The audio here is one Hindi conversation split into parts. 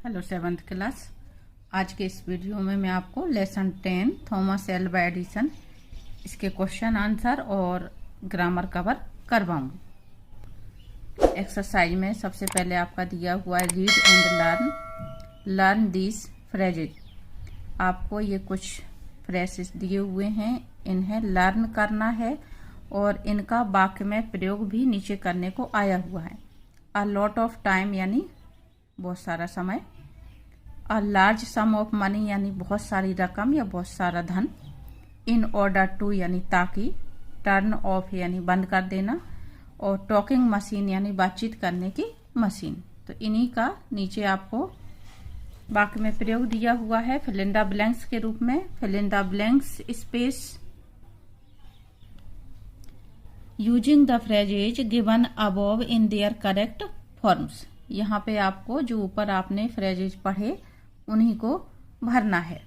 Hello 7th class. आज के इस वीडियो में मैं आपको लेसन 10 थॉमस एल्वा एडिसन इसके क्वेश्चन आंसर और ग्रामर कवर करवाऊंगी। एक्सरसाइज में सबसे पहले आपका दिया हुआ है read and learn this phrases. आपको ये कुछ फ्रेजेस दिए हुए हैं, इन्हें लर्न करना है और इनका वाक्य में प्रयोग भी नीचे करने को आया हुआ है। अ लॉट ऑफ टाइम यानी बहुत सारा समय, अ लार्ज सम ऑफ मनी यानी बहुत सारी रकम या बहुत सारा धन, इन ऑर्डर टू यानी ताकि, टर्न ऑफ यानी बंद कर देना और टॉकिंग मशीन यानी बातचीत करने की मशीन। तो इन्हीं का नीचे आपको वाक्य में प्रयोग दिया हुआ है फिल इन द ब्लैंक्स के रूप में। Fill in the blanks space using the phrases given above in their correct forms. यहाँ पे आपको जो ऊपर आपने फ्रेजेज पढ़े उन्हीं को भरना है।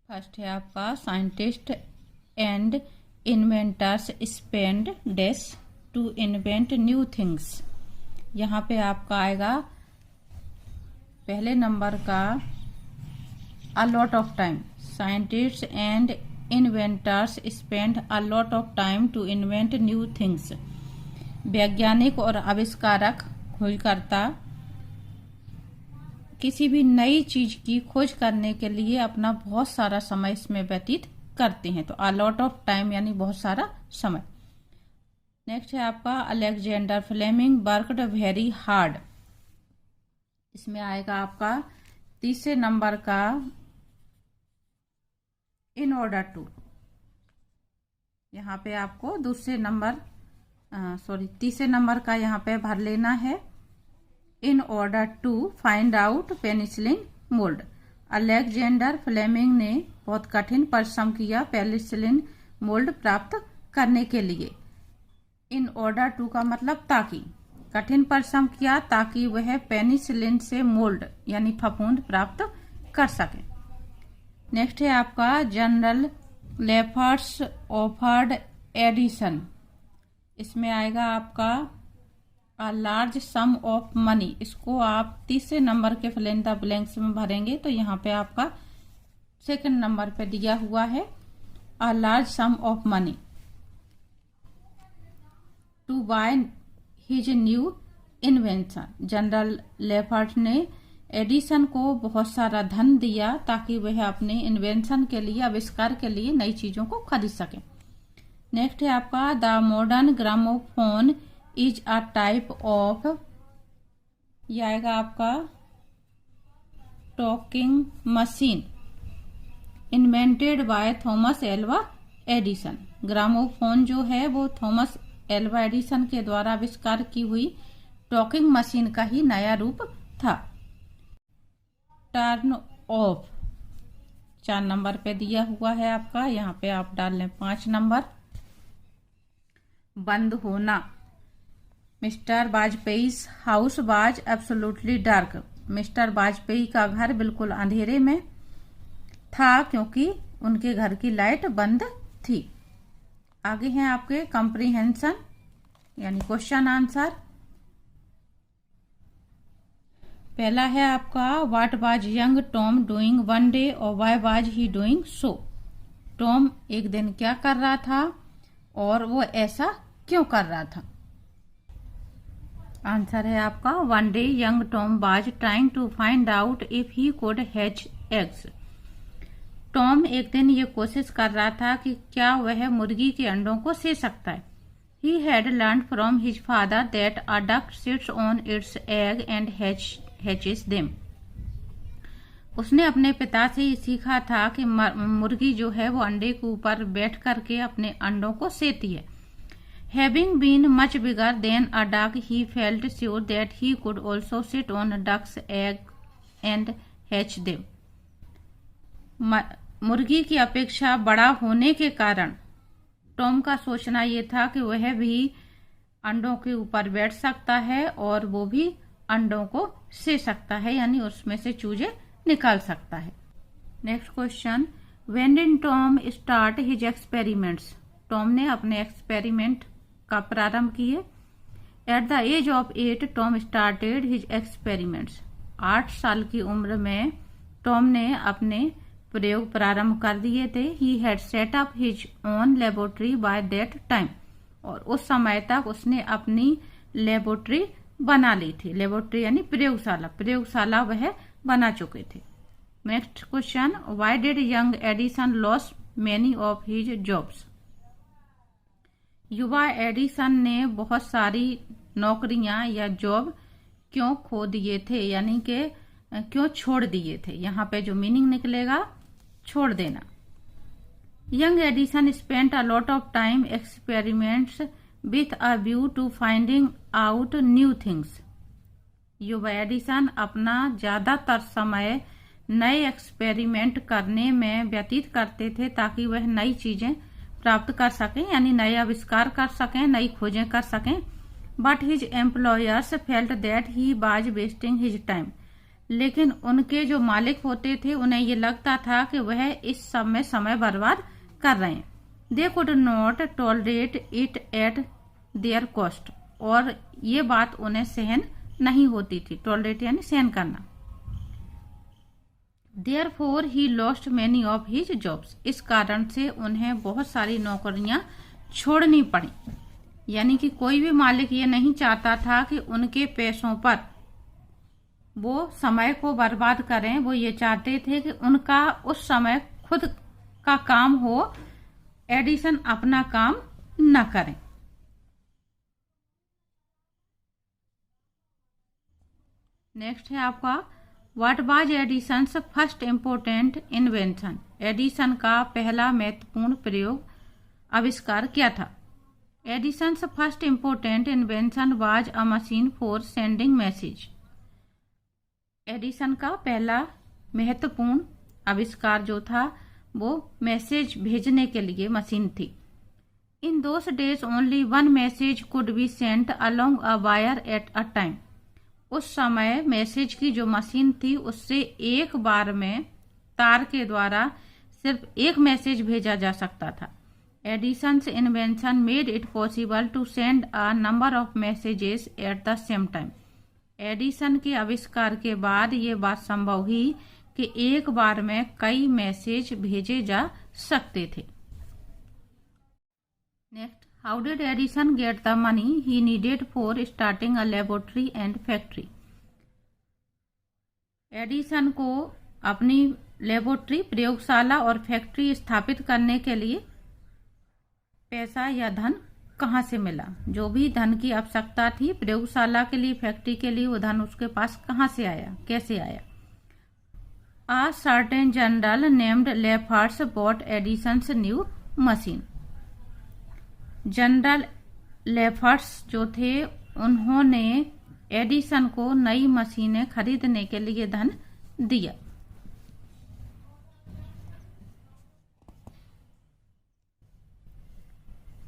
फर्स्ट है आपका scientist and inventors spend days to invent new things. यहाँ पे आपका आएगा पहले नंबर का a lot of time. Scientist and inventors spend a lot of time to invent new things. वैज्ञानिक और आविष्कारक खोजकर्ता किसी भी नई चीज की खोज करने के लिए अपना बहुत सारा समय इसमें व्यतीत करते हैं। तो अ लॉट ऑफ टाइम यानी बहुत सारा समय। नेक्स्ट है आपका Alexander Fleming worked very hard. इसमें आएगा आपका तीसरे नंबर का इन ऑर्डर टू। यहाँ पे आपको तीसरे नंबर का यहाँ पे भर लेना है in order to find out penicillin mould. Alexander Fleming ने बहुत कठिन परिश्रम किया पेनिसिलिन मोल्ड प्राप्त करने के लिए। इन ऑर्डर टू का मतलब ताकि, कठिन परिश्रम किया ताकि वह पेनिसिलिन से मोल्ड यानी फफूंद प्राप्त कर सके। नेक्स्ट है आपका जनरल लेफर्स ऑफर्ड एडिशन। इसमें आएगा आपका अ लार्ज सम ऑफ मनी। इसको आप तीसरे नंबर के फिल इन द ब्लैंक्स में भरेंगे तो यहाँ पे आपका सेकंड नंबर पे दिया हुआ है a large sum of money to buy his new invention. General Leffert ने एडिसन को बहुत सारा धन दिया ताकि वह अपने इन्वेंशन के लिए, आविष्कार के लिए नई चीजों को खरीद सके। नेक्स्ट है आपका the modern gramophone is a type of, यह आएगा आपका talking machine invented by Thomas Alva Edison. Gramophone जो है वो थॉमस एल्वा एडिसन के द्वारा आविष्कार की हुई टॉकिंग मशीन का ही नया रूप था। टर्न ऑफ 4 नंबर पे दिया हुआ है आपका, यहाँ पे आप डाल लें 5 नंबर। बंद होना। Mister Vajpayee house was absolutely dark. Mister Vajpayee का घर बिल्कुल अंधेरे में था क्योंकि उनके घर की लाइट बंद थी। आगे हैं आपके कंप्रीहेंशन यानी क्वेश्चन आंसर। पहला है आपका what was young Tom doing one day और why was he doing so. Tom एक दिन क्या कर रहा था और वो ऐसा क्यों कर रहा था। आंसर है आपका one day young Tom was trying to find out if he could hatch eggs. Tom एक दिन ये कोशिश कर रहा था कि क्या वह मुर्गी के अंडों को से सकता है। He had learned from his father that a duck sits on its egg and hatches them. उसने अपने पिता से ये सीखा था कि मुर्गी जो है वो अंडे के ऊपर बैठ करके अपने अंडों को सेती है। Having been much bigger than a duck, he felt sure that he could also sit on a duck's egg and hatch them. मुर्गी की अपेक्षा बड़ा होने के कारण टॉम का सोचना ये था कि वह भी अंडों के ऊपर बैठ सकता है और वो भी अंडों को से सकता है यानी उसमें से चूजे निकाल सकता है। Next question when did Tom start his experiments. Tom ने अपने एक्सपेरिमेंट का प्रारंभ किए। At the age of 8 Tom started his experiments. 8 साल की उम्र में टॉम ने अपने प्रयोग प्रारंभ कर दिए थे। He had set up his own laboratory by that time, और उस समय तक उसने अपनी लेबोरेटरी बना ली थी। लेबोरेटरी यानी प्रयोगशाला वह बना चुके थे। Next question, why did young Edison loss many of his jobs? युवा एडिसन ने बहुत सारी नौकरियां या जॉब क्यों खो दिए थे, यानी कि क्यों छोड़ दिए थे। यहाँ पे जो मीनिंग निकलेगा छोड़ देना। Young Edison spent a lot of time experiments with a view to finding out new things. युवा एडिसन अपना ज्यादातर समय नए एक्सपेरिमेंट करने में व्यतीत करते थे ताकि वह नई चीजें प्राप्त कर सकें, यानी नए आविष्कार कर सकें, नई खोजें कर सकें। But his employers felt that he was wasting his time, लेकिन उनके जो मालिक होते थे उन्हें ये लगता था कि वह इस सब में समय बर्बाद कर रहे हैं। They could not tolerate it at there cost, और ये बात उन्हें सहन नहीं होती थी। टॉलरेट यानी सहन करना। Therefore he lost many of his jobs, इस कारण से उन्हें बहुत सारी नौकरियां छोड़नी पड़ी। यानी कि कोई भी मालिक ये नहीं चाहता था कि उनके पैसों पर वो समय को बर्बाद करें। वो ये चाहते थे कि उनका उस समय खुद का काम हो, एडिसन अपना काम न करें। नेक्स्ट है आपका, what was Edison's first important invention? Edison का पहला महत्वपूर्ण प्रयोग आविष्कार क्या था? Edison's first important invention was a machine for sending message. Edison का पहला महत्वपूर्ण आविष्कार जो था वो मैसेज भेजने के लिए मशीन थी। In those days only one message could be sent along a wire at a time. उस समय मैसेज की जो मशीन थी उससे एक बार में तार के द्वारा सिर्फ एक मैसेज भेजा जा सकता था। Edison's invention made it possible to send a number of messages at the same time. Edison के आविष्कार के बाद ये बात संभव हुई कि एक बार में कई मैसेज भेजे जा सकते थे। Next, how did Edison get the money he needed for starting a laboratory and factory? Edison को अपनी लेबोरेटरी, प्रयोगशाला और फैक्ट्री स्थापित करने के लिए पैसा या धन कहाँ से मिला? जो भी धन की आवश्यकता थी प्रयोगशाला के लिए, फैक्ट्री के लिए, वो धन उसके पास कहाँ से आया, कैसे आया? A certain general named Lefferts bought Edison's new machine. General Lefferts जो थे उन्होंने एडिसन को नई मशीनें खरीदने के लिए धन दिया।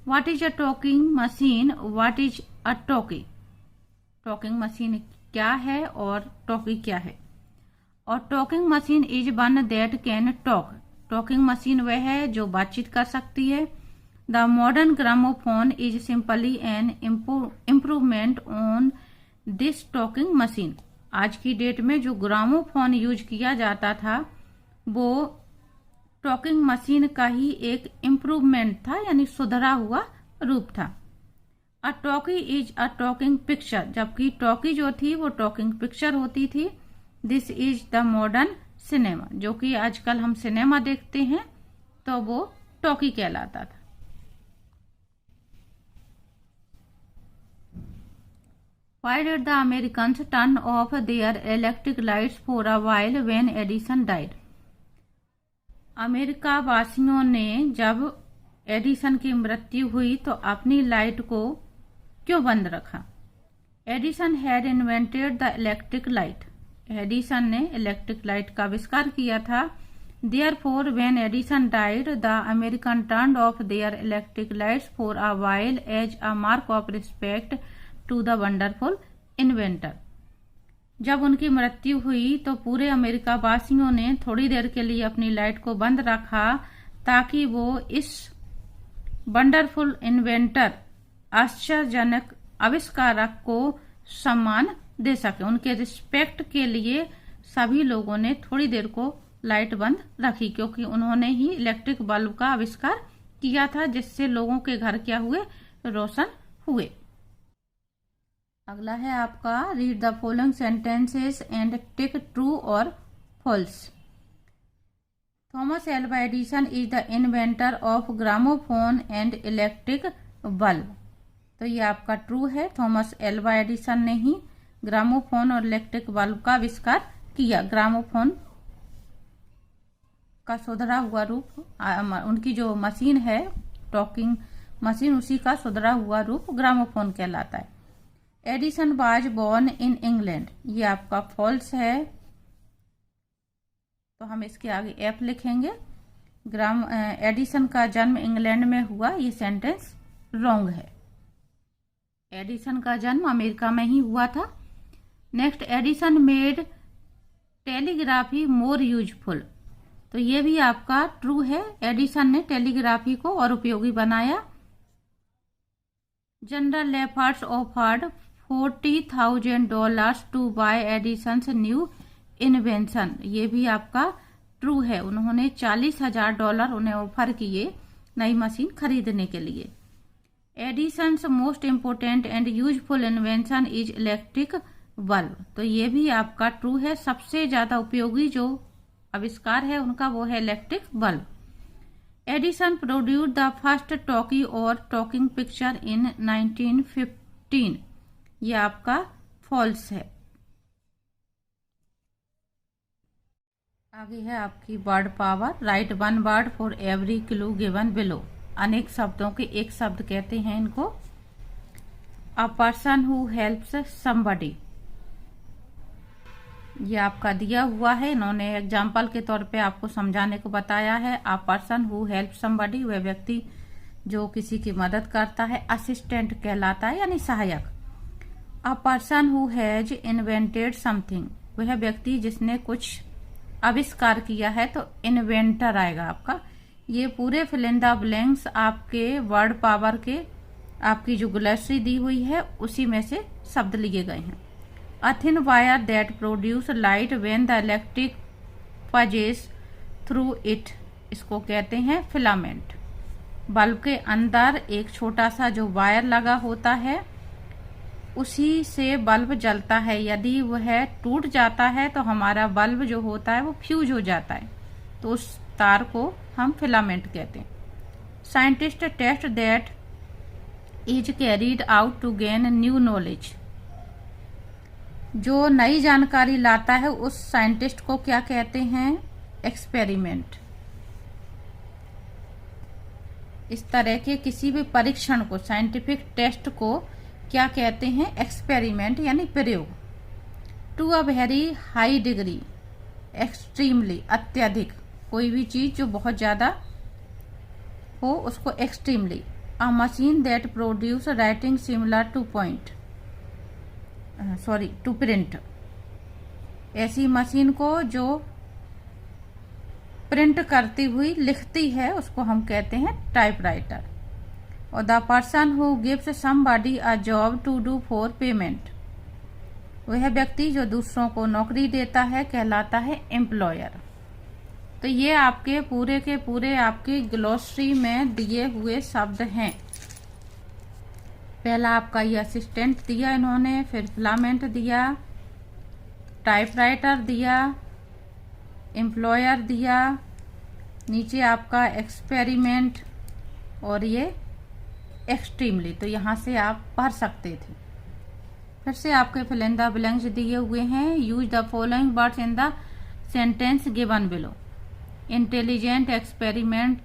What is a talking machine? What is a talkie? Talking machine क्या है और टॉकी क्या है? और talking machine is one that can talk. Talking machine वह है जो बातचीत कर सकती है। The modern gramophone is simply an improvement on this talking machine. आज की डेट में जो ग्रामोफोन यूज किया जाता था वो टॉकिंग मशीन का ही एक इम्प्रूवमेंट था, यानी सुधरा हुआ रूप था। A talkie is a talking picture, जबकि टॉकी जो थी वो टॉकिंग पिक्चर होती थी। This is the modern cinema, जो कि आजकल हम सिनेमा देखते हैं तो वो टॉकी कहलाता था। Why did the Americans turn off their electric lights for a while when Edison died? America वासियों ने जब एडिसन की मृत्यु हुई तो अपनी लाइट को क्यों बंद रखा? Edison had invented the electric light. Edison ने इलेक्ट्रिक लाइट का आविष्कार किया था। Therefore, when Edison died, the Americans turned off their electric lights for a while as a mark of respect to the wonderful inventor. जब उनकी मृत्यु हुई तो पूरे अमेरिका वासियों ने थोड़ी देर के लिए अपनी लाइट को बंद रखा ताकि वो इस वंडरफुल इन्वेंटर, आश्चर्यजनक आविष्कारक को सम्मान दे सके। उनके रिस्पेक्ट के लिए सभी लोगों ने थोड़ी देर को लाइट बंद रखी, क्योंकि उन्होंने ही इलेक्ट्रिक बल्ब का आविष्कार किया था, जिससे लोगों के घर क्या हुए, रोशन हुए। अगला है आपका read the following sentences and tick true और false. Thomas Alva Edison is the inventor of gramophone and electric bulb. तो ये आपका ट्रू है। थॉमस एल्वा एडिसन ने ही ग्रामोफोन और इलेक्ट्रिक बल्ब का आविष्कार किया। ग्रामोफोन का सुधरा हुआ रूप, उनकी जो मशीन है टॉकिंग मशीन, उसी का सुधरा हुआ रूप ग्रामोफोन कहलाता है। Edison was born in England, ये आपका फॉल्स है, तो हम इसके आगे एफ लिखेंगे। एडिसन का जन्म इंग्लैंड में हुआ, ये सेंटेंस रॉन्ग है। एडिसन का जन्म अमेरिका में ही हुआ था। Next, Edison made telegraphy more useful, तो ये भी आपका ट्रू है। एडिसन ने टेलीग्राफी को और उपयोगी बनाया। General Lefferts offered $40,000 to buy Edison's new invention, ये भी आपका ट्रू है। उन्होंने $40,000 उन्हें ऑफर किए नई मशीन खरीदने के लिए। Edison's most important and useful invention is electric bulb, तो ये भी आपका ट्रू है। सबसे ज्यादा उपयोगी जो आविष्कार है उनका वो है electric bulb. Edison produce the first talkie और टॉकिंग पिक्चर इन 1915, ये आपका फॉल्स है। आगे है आपकी word power. Right one word for every clue given below, अनेक शब्दों के एक शब्द कहते हैं इनको। A person who helps somebody, ये आपका दिया हुआ है, इन्होंने एग्जाम्पल के तौर पे आपको समझाने को बताया है। A person who help somebody, वह व्यक्ति जो किसी की मदद करता है। असिस्टेंट कहलाता है यानी सहायक। A person who has invented something, वह व्यक्ति जिसने कुछ आविष्कार किया है, तो इन्वेंटर आएगा आपका। ये पूरे फिल इन द ब्लैंक्स आपके वर्ड पावर के आपकी जो ग्लोसरी दी हुई है उसी में से शब्द लिए गए हैं। A thin wire that produce light when the electric passes through it, इसको कहते हैं फिलामेंट। बल्ब के अंदर एक छोटा सा जो वायर लगा होता है उसी से बल्ब जलता है। यदि वह टूट जाता है तो हमारा बल्ब जो होता है वो फ्यूज हो जाता है, तो उस तार को हम फिलामेंट कहते हैं। Scientist test that is carried out to gain new knowledge, जो नई जानकारी लाता है उस साइंटिस्ट को क्या कहते हैं? एक्सपेरिमेंट। इस तरह के किसी भी परीक्षण को, साइंटिफिक टेस्ट को क्या कहते हैं? एक्सपेरिमेंट यानी प्रयोग। To a very high degree, extremely अत्यधिक, कोई भी चीज जो बहुत ज्यादा हो उसको extremely. A machine that produce writing similar to to print, ऐसी मशीन को जो प्रिंट करती हुई लिखती है उसको हम कहते हैं टाइपराइटर। और the person who gives somebody a job to do for payment, वह व्यक्ति जो दूसरों को नौकरी देता है कहलाता है एम्प्लॉयर। तो ये आपके पूरे के पूरे आपकी ग्लोसरी में दिए हुए शब्द हैं। पहला आपका ये असिस्टेंट दिया इन्होंने, फिर फिलामेंट दिया, टाइपराइटर दिया, एम्प्लॉयर दिया, नीचे आपका एक्सपेरिमेंट और ये एक्सट्रीमली। तो यहाँ से आप पढ़ सकते थे। फिर से आपके फिल इन द ब्लैंक्स दिए हुए हैं। Use the following words in the sentence given below. Intelligent, experiment,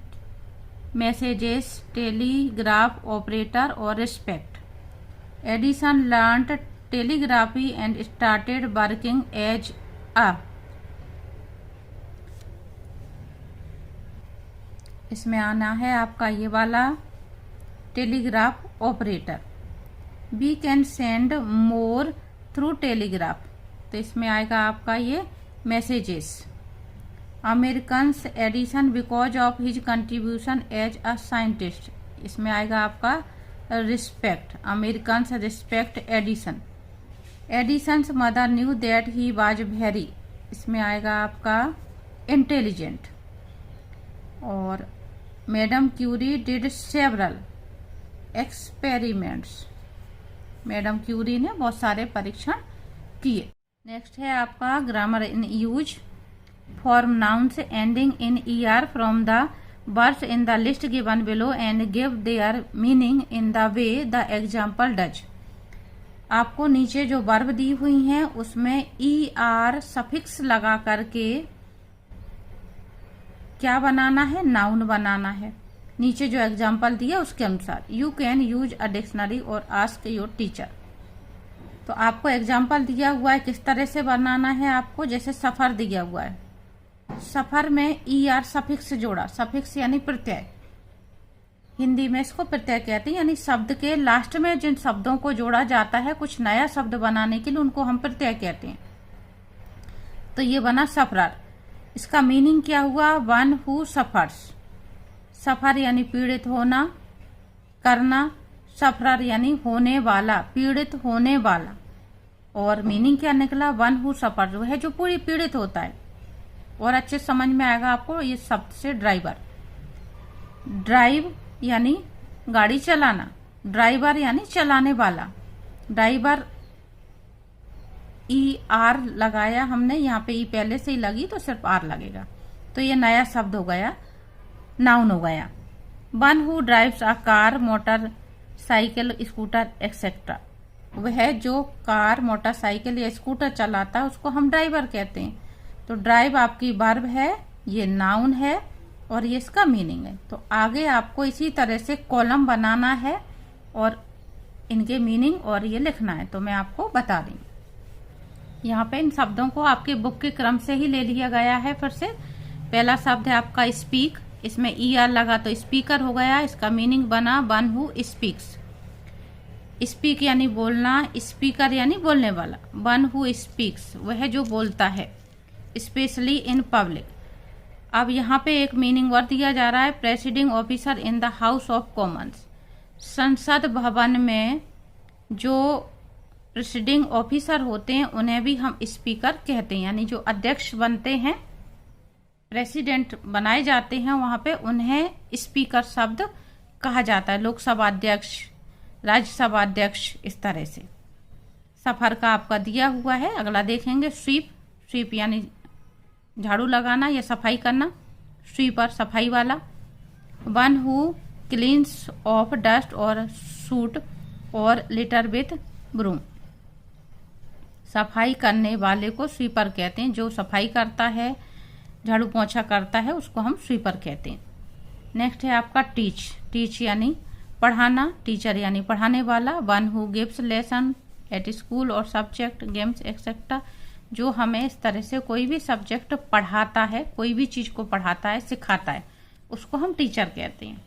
messages, telegraph operator और respect. Edison learned telegraphy and started working as a, इसमें आना है आपका ये वाला telegraph operator. We can send more through telegraph, तो इसमें आएगा आपका ये messages. Americans Edison because of his contribution as a scientist, इसमें आएगा आपका respect. Americans respect Edison. Edison's mother knew that he was very, इसमें आएगा आपका इंटेलिजेंट। और madam Curie did several experiments, madam Curie ने बहुत सारे परीक्षण किए। नेक्स्ट है आपका grammar in use. Form nouns ending in ER from the words in the list given below and give their meaning in the way the example does. आपको नीचे जो वर्ब दी हुई हैं उसमें ER सफिक्स लगा करके क्या बनाना है, नाउन बनाना है। नीचे जो एग्जाम्पल दिया उसके अनुसार you can use a dictionary और आस्क योर टीचर। तो आपको एग्जाम्पल दिया हुआ है किस तरह से बनाना है आपको, जैसे सफर दिया हुआ है, सफर में ER सफिक्स जोड़ा, सफिक्स यानी प्रत्यय, हिंदी में इसको प्रत्यय कहते हैं, यानी शब्द के लास्ट में जिन शब्दों को जोड़ा जाता है कुछ नया शब्द बनाने के लिए उनको हम प्रत्यय कहते हैं। तो ये बना सफरर। इसका मीनिंग क्या हुआ, वन हु सफर्स, सफर यानी पीड़ित होना, करना, सफरर यानी होने वाला, पीड़ित होने वाला। और मीनिंग क्या निकला, वन हु सफर्स, वह जो पूरी पीड़ित होता है। और अच्छे समझ में आएगा आपको ये शब्द से ड्राइवर, ड्राइव यानी गाड़ी चलाना, ड्राइवर यानी चलाने वाला, ड्राइवर ER लगाया हमने, यहाँ पे E पहले से ही लगी तो सिर्फ R लगेगा। तो ये नया शब्द हो गया, नाउन हो गया। One who drives a car, motor cycle, scooter etcetera, वह जो कार, मोटरसाइकिल या स्कूटर चलाता है उसको हम ड्राइवर कहते हैं। तो ड्राइव आपकी वर्ब है, ये नाउन है और ये इसका मीनिंग है। तो आगे आपको इसी तरह से कॉलम बनाना है और इनके मीनिंग और ये लिखना है। तो मैं आपको बता दी, यहाँ पे इन शब्दों को आपके बुक के क्रम से ही ले लिया गया है। फिर से पहला शब्द है आपका स्पीक, इसमें ER लगा तो स्पीकर हो गया। इसका मीनिंग बना वन हु स्पीक्स, स्पीक यानी बोलना, स्पीकर यानी बोलने वाला। वन हु स्पीक्स, वह जो बोलता है, स्पेशली इन पब्लिक। अब यहाँ पे एक मीनिंग वर्ड दिया जा रहा है, presiding officer in the house of Commons, संसद भवन में जो प्रेसिडिंग ऑफिसर होते हैं उन्हें भी हम स्पीकर कहते हैं, यानी जो अध्यक्ष बनते हैं, प्रेसिडेंट बनाए जाते हैं वहां पे उन्हें स्पीकर शब्द कहा जाता है। लोकसभा अध्यक्ष, राज्यसभा अध्यक्ष, इस तरह से। सफर का आपका दिया हुआ है। अगला देखेंगे स्वीप, स्वीप यानी झाड़ू लगाना या सफाई करना, स्वीपर सफाई वाला। One who cleans of dust और सूट और लिटर विथ ब्रूम, सफाई करने वाले को स्वीपर कहते हैं। जो सफाई करता है, झाड़ू पोंछा करता है, उसको हम स्वीपर कहते हैं। नेक्स्ट है आपका टीच, टीच यानी पढ़ाना, टीचर यानी पढ़ाने वाला। One who gives lesson at school और सब्जेक्ट, गेम्स एक्सेट्रा, जो हमें इस तरह से कोई भी सब्जेक्ट पढ़ाता है, कोई भी चीज को पढ़ाता है, सिखाता है, उसको हम टीचर कहते हैं।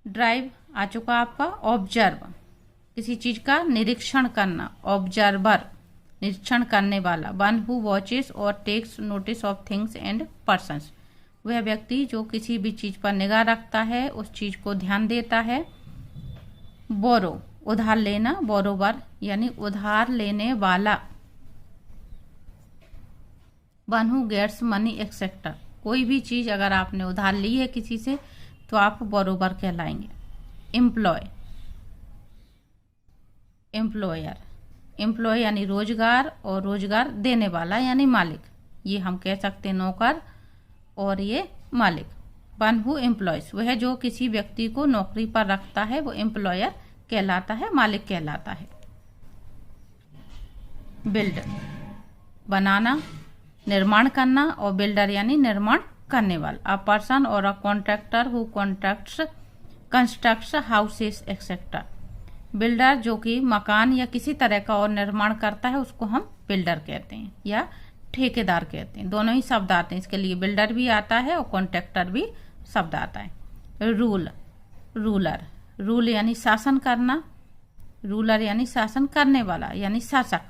ड्राइव आ चुका आपका। ऑब्जर्व, किसी चीज का निरीक्षण करना, ऑब्जर्वर निरीक्षण करने वाला। वन हु वॉचेस और takes notice of things and persons, वह व्यक्ति जो किसी भी चीज पर निगाह रखता है, उस चीज को ध्यान देता है। बोरो, उधार लेना, बोरोवर यानी उधार लेने वाला। One who gets money etcetera, कोई भी चीज अगर आपने उधार ली है किसी से तो आप बोरोवर कहलाएंगे। एम्प्लॉय, एम्प्लॉयर, एम्प्लॉय यानी रोजगार और रोजगार देने वाला यानी मालिक, ये हम कह सकते हैं नौकर और ये मालिक। वन हु एम्प्लॉयज, वह जो किसी व्यक्ति को नौकरी पर रखता है वो एम्प्लॉयर कहलाता है, मालिक कहलाता है। बिल्ड, बनाना, निर्माण करना, और बिल्डर यानी निर्माण करने वाला। अ पर्सन और a contractor who constructs houses etcetera, builder जो कि मकान या किसी तरह का और निर्माण करता है उसको हम बिल्डर कहते हैं या ठेकेदार कहते हैं। दोनों ही शब्द आते हैं इसके लिए, बिल्डर भी आता है और कॉन्ट्रैक्टर भी शब्द आता है। रूल, रूलर, रूल यानी शासन करना, रूलर यानी शासन करने वाला यानी शासक।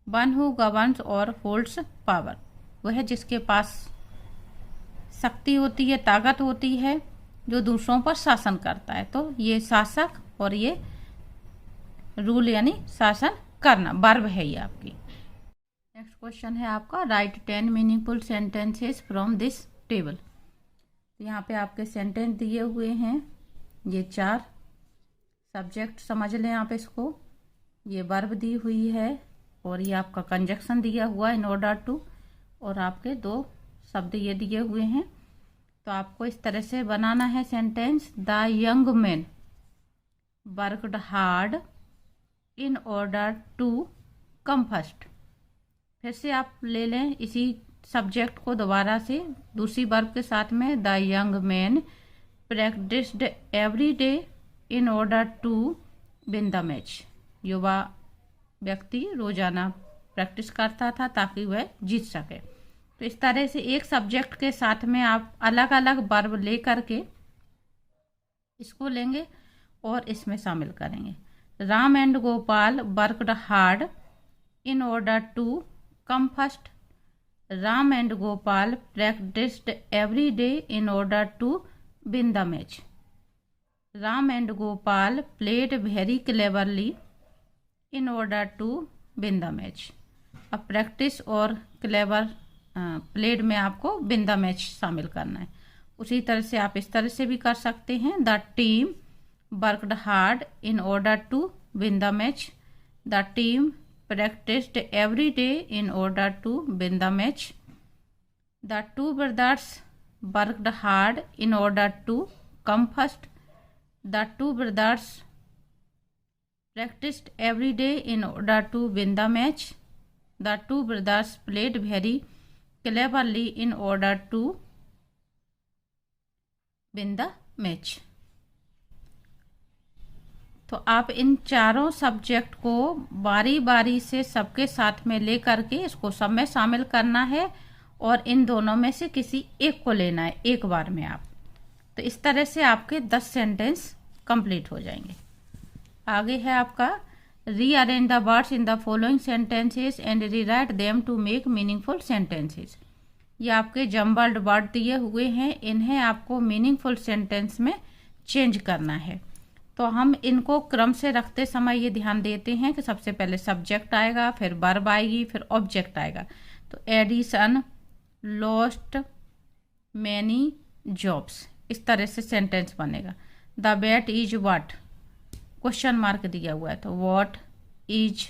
वन हु गवर्न्स और होल्ड्स पावर, वह जिसके पास शक्ति होती है, ताकत होती है, जो दूसरों पर शासन करता है। तो ये शासक और ये रूल यानी शासन करना वर्ब है ये आपकी। नेक्स्ट क्वेश्चन है आपका right 10 meaningful sentences from this table. यहाँ पे आपके सेंटेंस दिए हुए हैं, ये 4 सब्जेक्ट समझ लें आप इसको, ये वर्ब दी हुई है और ये आपका कंजक्शन दिया हुआ इन ऑर्डर टू, और आपके 2 शब्द ये दिए हुए हैं। तो आपको इस तरह से बनाना है sentence. The young man worked hard in order to come first. फिर से आप ले लें इसी सब्जेक्ट को दोबारा से दूसरी वर्ब के साथ में। The young man practised every day in order to win the match. युवा व्यक्ति रोजाना प्रैक्टिस करता था ताकि वह जीत सके। तो इस तरह से एक सब्जेक्ट के साथ में आप अलग अलग वर्ब ले करके इसको लेंगे और इसमें शामिल करेंगे। Ram and Gopal worked hard in order to come first. Ram and Gopal practised every day in order to win the match. Ram and Gopal played very cleverly in order to win the match. अब प्रैक्टिस और क्लेवर प्लेड में आपको विन द मैच शामिल करना है। उसी तरह से आप इस तरह से भी कर सकते हैं। The team worked hard in order to win the match. The team practiced every day in order to win the match. The 2 brothers worked hard in order to come first. The 2 brothers practiced every day in order to win the match. The 2 brothers played very cleverly in order to win the match. तो आप इन चारों सब्जेक्ट को बारी बारी से सबके साथ में ले करके इसको सब में शामिल करना है और इन दोनों में से किसी एक को लेना है एक बार में आप। तो इस तरह से आपके 10 सेंटेंस कंप्लीट हो जाएंगे। आगे है आपका rearrange the words in the following sentences and rewrite them to make meaningful sentences. ये आपके जम्बल्ड वर्ड दिए हुए हैं, इन्हें आपको मीनिंगफुल सेंटेंस में चेंज करना है। तो हम इनको क्रम से रखते समय ये ध्यान देते हैं कि सबसे पहले सब्जेक्ट आएगा, फिर वर्ब आएगी, फिर ऑब्जेक्ट आएगा। तो एडिसन लॉस्ट मैनी जॉब्स, इस तरह से सेंटेंस बनेगा। The bat is what, question mark दिया हुआ है, तो व्हाट इज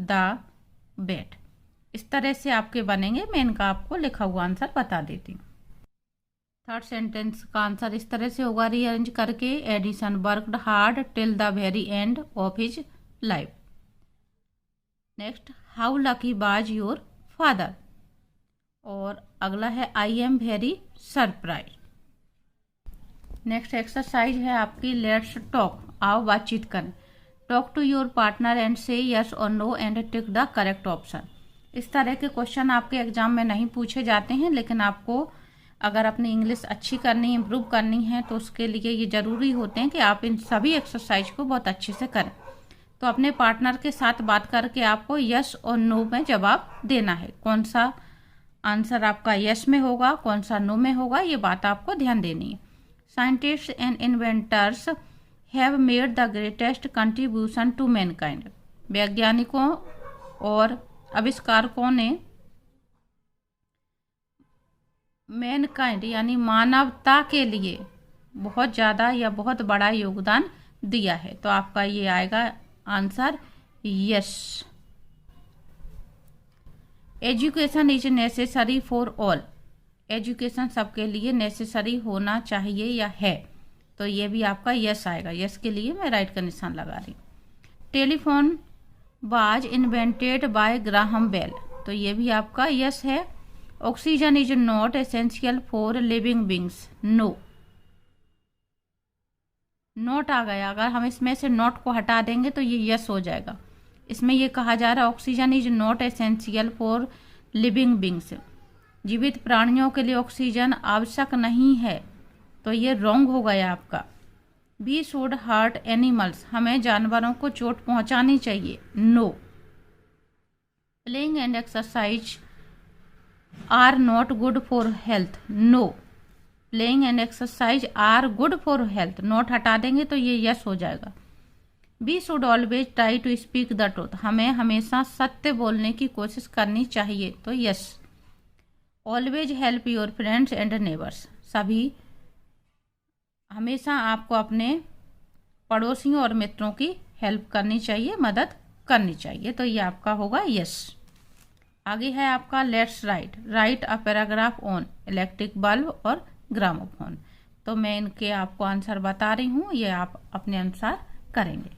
द बैट। इस तरह से आपके बनेंगे। मैं इनका आपको लिखा हुआ आंसर बता देती हूँ। थर्ड सेंटेंस का आंसर इस तरह से होगा रीअरेंज करके। Edison worked hard till the very end of his life. Next, how lucky was your father. और अगला है I am very surprise. Next exercise है आपकी लेट्स टॉक, आओ बातचीत करें। Talk to your partner and say yes और no and tick the correct option. इस तरह के क्वेश्चन आपके एग्जाम में नहीं पूछे जाते हैं, लेकिन आपको अगर अपनी इंग्लिश अच्छी करनी, इम्प्रूव करनी है तो उसके लिए ये ज़रूरी होते हैं कि आप इन सभी एक्सरसाइज को बहुत अच्छे से करें। तो अपने पार्टनर के साथ बात करके आपको यस और नो में जवाब देना है। कौन सा आंसर आपका यस में होगा, कौन सा नो में होगा, ये बात आपको ध्यान देनी है। Scientists and inventors have made the greatest contribution to mankind. वैज्ञानिकों और आविष्कारकों ने मैनकाइंड यानी मानवता के लिए बहुत ज़्यादा या बहुत बड़ा योगदान दिया है। तो आपका ये आएगा answer yes. Education is necessary for all. Education सबके लिए नेसेसरी होना चाहिए या है, तो ये भी आपका यस आएगा। यस के लिए मैं राइट का निशान लगा रही हूँ। Telephone was invented by Graham Bell, तो ये भी आपका यस है। Oxygen is not essential for living beings. No, not आ गया। अगर हम इसमें से नोट को हटा देंगे तो ये यस हो जाएगा। इसमें ये कहा जा रहा है oxygen is not essential for living beings. जीवित प्राणियों के लिए ऑक्सीजन आवश्यक नहीं है, तो ये रॉन्ग हो गया आपका। वी शुड हर्ट एनिमल्स, हमें जानवरों को चोट पहुंचानी चाहिए। No. Playing and exercise are not good for health. No. Playing and exercise are good for health. Not हटा देंगे तो ये यस हो जाएगा। We should always try to speak the truth, हमें हमेशा सत्य बोलने की कोशिश करनी चाहिए, तो yes. Always help your friends and neighbours, सभी हमेशा आपको अपने पड़ोसियों और मित्रों की हेल्प करनी चाहिए, मदद करनी चाहिए, तो ये आपका होगा यस। आगे है आपका let's write a paragraph on electric bulb और ग्रामोफोन। तो मैं इनके आपको आंसर बता रही हूँ, ये आप अपने अनुसार करेंगे।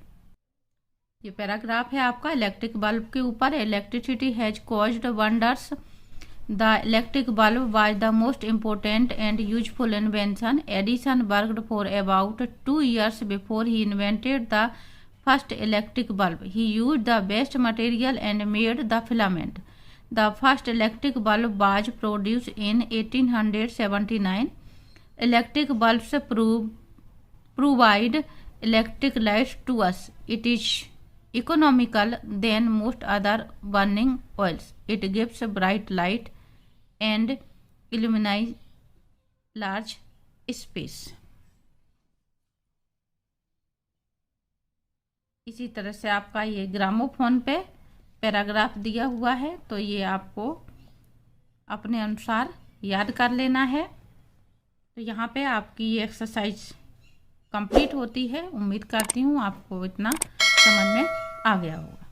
ये पैराग्राफ है आपका इलेक्ट्रिक बल्ब के ऊपर। Electricity has caused wonders, the electric bulb was the most important and useful invention. Edison worked for about 2 years before he invented the first electric bulb. He used the best material and made the filament. The first electric bulb was produced in 1879. Electric bulbs provide electric light to us. It is economical than most other burning oils. It gives bright light and illuminates large space. इसी तरह से आपका ये ग्रामोफोन पे पैराग्राफ दिया हुआ है, तो ये आपको अपने अनुसार याद कर लेना है। तो यहाँ पे आपकी ये एक्सरसाइज कंप्लीट होती है। उम्मीद करती हूँ आपको इतना समझ में आ गया होगा।